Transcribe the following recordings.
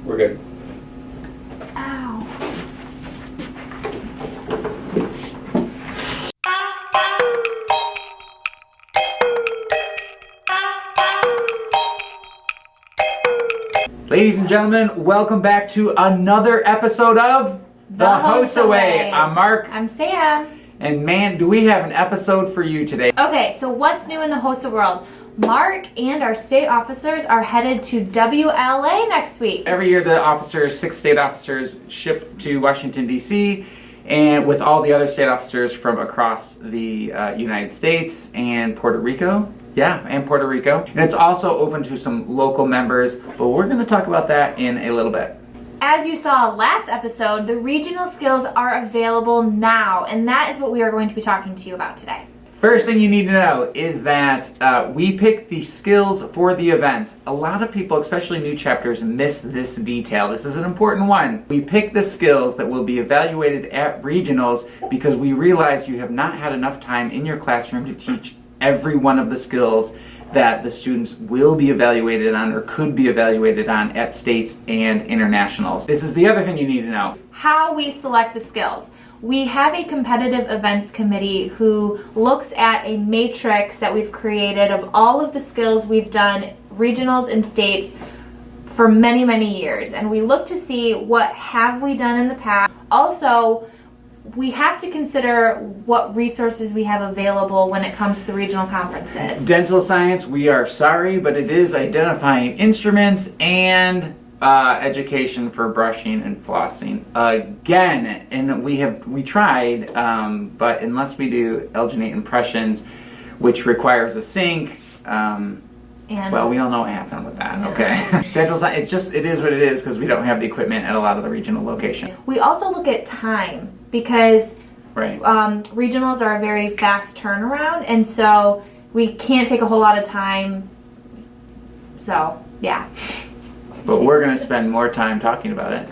We're good. Ow. Ladies and gentlemen, welcome back to another episode of the HOSA Way. I'm Mark. I'm Sam. And man, do we have an episode for you today. Okay, so what's new in the HOSA world? Mark and our state officers are headed to WLA next week. Every year the officers, 6 state officers, ship to Washington, D.C. and with all the other state officers from across the United States and Puerto Rico. Yeah, and Puerto Rico. And it's also open to some local members, but we're going to talk about that in a little bit. As you saw last episode, the regional skills are available now, and that is what we are going to be talking to you about today. First thing you need to know is that we pick the skills for the events. A lot of people, especially new chapters, miss this detail. This is an important one. We pick the skills that will be evaluated at regionals because we realize you have not had enough time in your classroom to teach every one of the skills that the students will be evaluated on or could be evaluated on at states and internationals. This is the other thing you need to know. How we select the skills. We have a competitive events committee who looks at a matrix that we've created of all of the skills we've done regionals and states for many, many years. And we look to see what have we done in the past. Also, we have to consider what resources we have available when it comes to the regional conferences. Dental science, we are sorry, but it is identifying instruments and education for brushing and flossing again. And we tried, but unless we do alginate impressions, which requires a sink, well, we all know what happened with that, okay? Dental science, it is what it is because we don't have the equipment at a lot of the regional locations. We also look at time because right. Regionals are a very fast turnaround, and so we can't take a whole lot of time. So, yeah. But we're going to spend more time talking about it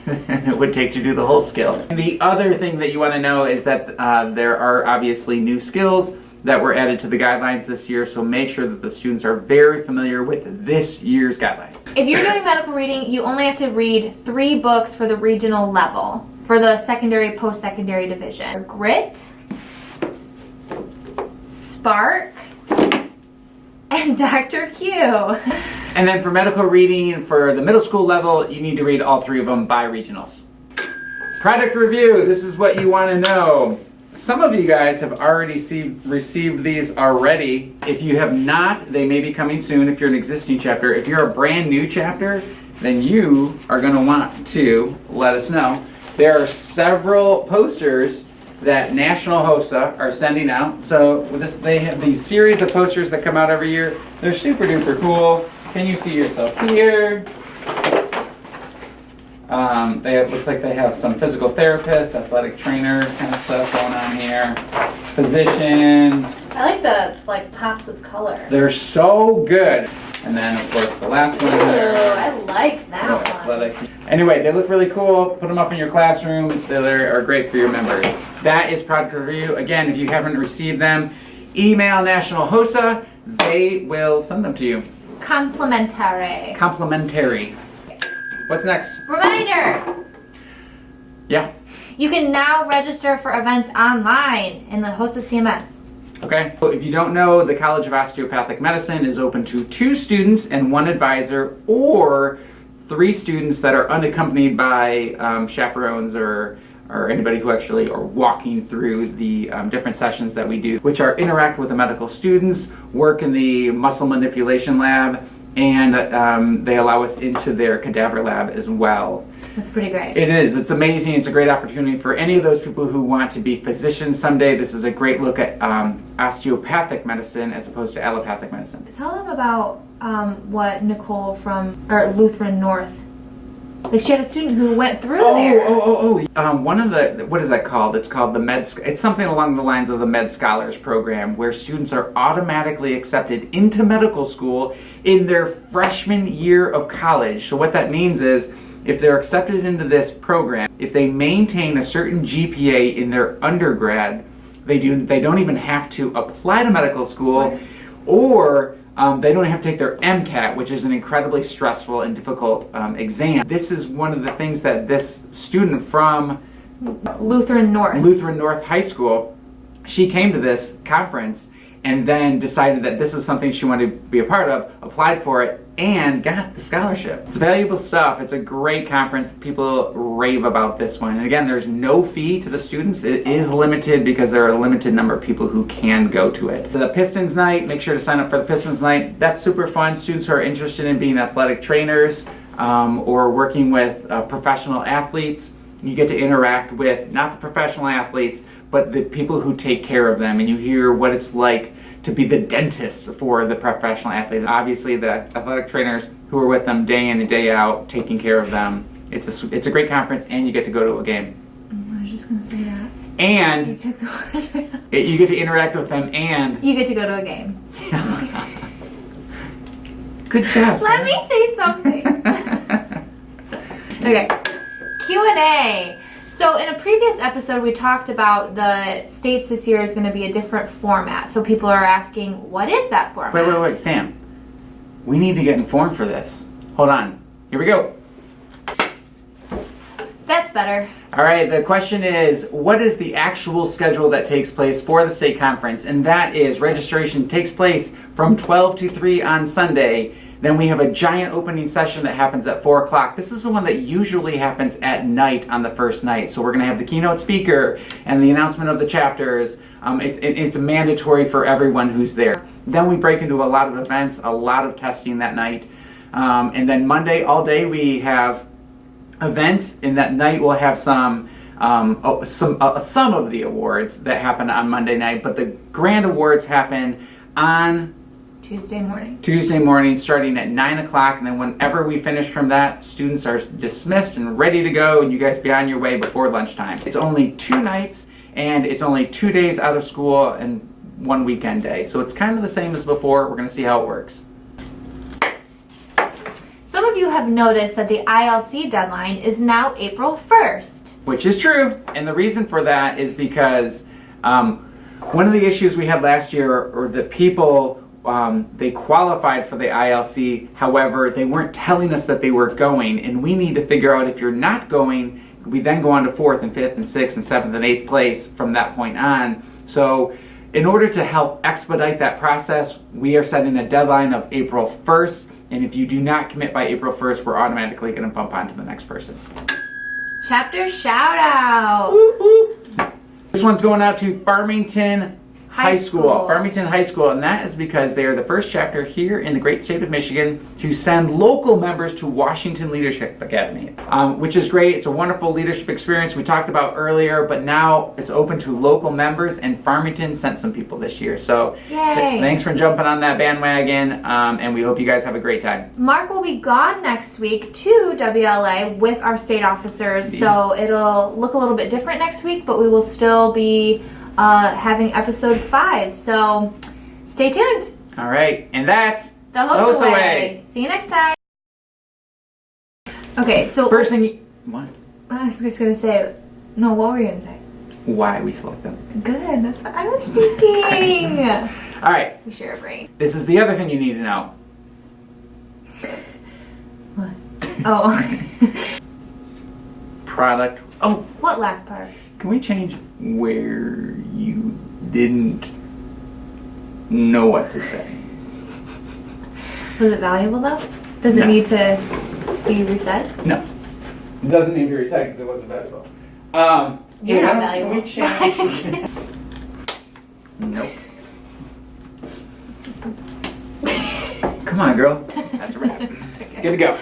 than it would take to do the whole skill. And the other thing that you want to know is that there are obviously new skills that were added to the guidelines this year, so make sure that the students are very familiar with this year's guidelines. If you're doing medical reading, you only have to read 3 books for the regional level, for the secondary, post-secondary division. Grit, Spark, and Dr. Q. And then for medical reading for the middle school level, you need to read all 3 of them by regionals. Product review, this is what you want to know. Some of you guys have already received these already. If you have not, they may be coming soon if you're an existing chapter. If you're a brand new chapter, then you are going to want to let us know. There are several posters that National HOSA are sending out. So they have these series of posters that come out every year. They're super duper cool. Can you see yourself here? It looks like they have some physical therapists, athletic trainer kind of stuff going on here. Physicians. I like the pops of color. They're so good. And then of course the last one there. Ooh, I like that athletic. Anyway, they look really cool. Put them up in your classroom. They are great for your members. That is product review. Again, if you haven't received them, email National HOSA. They will send them to you. Complimentary. Complimentary. What's next? Reminders. Yeah. You can now register for events online in the HOSA CMS. Okay. So if you don't know, the College of Osteopathic Medicine is open to 2 students and 1 advisor, or 3 students that are unaccompanied by chaperones or anybody who actually are walking through the different sessions that we do, which are interact with the medical students, work in the muscle manipulation lab, and they allow us into their cadaver lab as well. That's pretty great. It is. It's amazing. It's a great opportunity for any of those people who want to be physicians someday. This is a great look at osteopathic medicine as opposed to allopathic medicine. Tell them about what Nicole from Lutheran North. Like, she had a student who went through there. One of the, what is that called? It's called the it's something along the lines of the Med Scholars program, where students are automatically accepted into medical school in their freshman year of college. So what that means is, if they're accepted into this program, if they maintain a certain GPA in their undergrad, they don't even have to apply to medical school, right, or they don't have to take their MCAT, which is an incredibly stressful and difficult exam. This is one of the things that this student from Lutheran North High School, she came to this conference and then decided that this is something she wanted to be a part of, applied for it, and got the scholarship. It's valuable stuff. It's a great conference. People rave about this one. And again, there's no fee to the students. It is limited because there are a limited number of people who can go to it. The Pistons night, make sure to sign up for the Pistons night. That's super fun. Students who are interested in being athletic trainers or working with professional athletes, you get to interact with not the professional athletes, but the people who take care of them, and you hear what it's like to be the dentist for the professional athletes. Obviously, the athletic trainers who are with them day in and day out, taking care of them. It's a great conference, and you get to go to a game. I was just gonna say that. And You took the words right out. you get to interact with them, and You get to go to a game. good job. Let me say something. Okay. Q&A. So in a previous episode, we talked about the states this year is going to be a different format. So people are asking, what is that format? Wait, Sam. We need to get informed for this. Hold on. Here we go. That's better. All right, the question is, what is the actual schedule that takes place for the state conference? And that is, registration takes place from 12 to 3 on Sunday. Then we have a giant opening session that happens at 4 o'clock. This is the one that usually happens at night on the first night. So we're going to have the keynote speaker and the announcement of the chapters. It's mandatory for everyone who's there. Then we break into a lot of events, a lot of testing that night. And then Monday, all day, we have events. And that night we'll have some of the awards that happen on Monday night. But the grand awards happen on Tuesday morning, starting at 9 o'clock, and then whenever we finish from that, students are dismissed and ready to go, and you guys be on your way before lunchtime. It's only 2 nights, and it's only 2 days out of school and 1 weekend day. So it's kind of the same as before. We're going to see how it works. Some of you have noticed that the ILC deadline is now April 1st. Which is true, and the reason for that is because one of the issues we had last year, or the people they qualified for the ILC, however, they weren't telling us that they were going, and we need to figure out if you're not going, we then go on to 4th and 5th and 6th and 7th and 8th place from that point on. So in order to help expedite that process, we are setting a deadline of April 1st, and if you do not commit by April 1st, we're automatically going to bump on to the next person. Chapter shout out. Whoop, whoop. This one's going out to Farmington High School. Farmington High School, and that is because they are the first chapter here in the great state of Michigan to send local members to Washington Leadership Academy, which is great. It's a wonderful leadership experience we talked about earlier, but now it's open to local members, and Farmington sent some people this year. So thanks for jumping on that bandwagon, and we hope you guys have a great time. Mark will be gone next week to WLA with our state officers, so it'll look a little bit different next week, but we will still be having episode 5, so stay tuned. All right, and that's the HOSA Way. See you next time. Okay, so first thing what? I was just gonna say, no, what were you gonna say? Why we select them. Good, that's what I was thinking. All right. We share a brain. This is the other thing you need to know. What? Oh. Product. Oh. What last part? Can we change where you didn't know what to say? Was it valuable though? Does it need to be reset? No. It doesn't need to be reset because it wasn't valuable. You're not valuable. Can we change? Nope. Come on, girl. That's a wrap. Okay. Good to go.